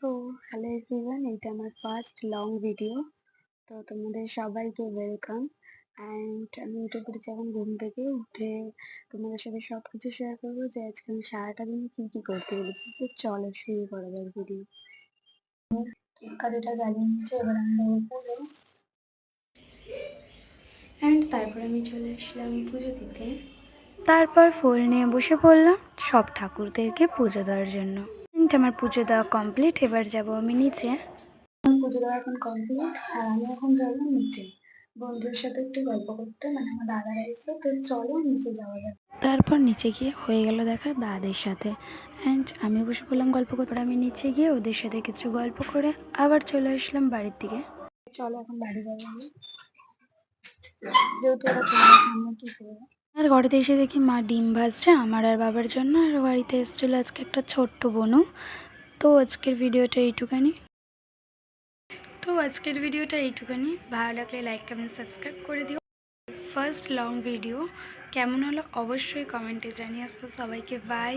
So hello everyone, এটা আমার first long video. তো তোমাদের সবাইকে ওয়েলকাম। অ্যান্ড আমি উঠে পড়েছি এখন ঘুম থেকে উঠে তোমাদের সাথে সব কিছু শেয়ার করবো যে আজকে আমি সারাটা দিন কী কী করতে পেরেছি। তো চলো শুরু করা যাক ভিডিও। তরকারিটা জ্বালিয়ে নিয়েছি, এবার আমি দেবো পুজো। অ্যান্ড তারপর আমি চলে আসলাম পুজো দিতে। তারপর ফুল নিয়ে বসে পড়লাম সব ঠাকুরদেরকে পুজো দেওয়ার জন্য। আমার পুজো দেওয়া কমপ্লিট, এবার যাব আমি নিচে। পুজো দেওয়া এখন কমপ্লিট আর আমি এখন যাবো নিচে বন্ধুদের সাথে একটু গল্প করতে, মানে আমার দাদারা এসে, তো চলো নিচে যাওয়া যাক। তারপর নিচে গিয়ে হয়ে গেল দেখা দাদের সাথে, অ্যান্ড আমি বসে পড়লাম গল্প করতে। আমি নিচে গিয়ে ওদের সাথে কিছু গল্প করে আবার চলে আসলাম বাড়ির দিকে। চলো এখন বাড়ি যাবো আমি, যেহেতু ওরা চলে গেছে আমরা কি করবো। আর ঘরেতে এসে দেখি মা ডিম ভাজছে আমার আর বাবার জন্য, আর বাড়িতে এসেছিলো আজকে একটা ছোট্ট বোনও। তো আজকের ভিডিওটা এইটুখানি। ভালো লাগলে লাইক কমেন্ট সাবস্ক্রাইব করে দিও। ফার্স্ট লং ভিডিও কেমন হলো অবশ্যই কমেন্টে জানিয়ে আসতো। সবাইকে বাই।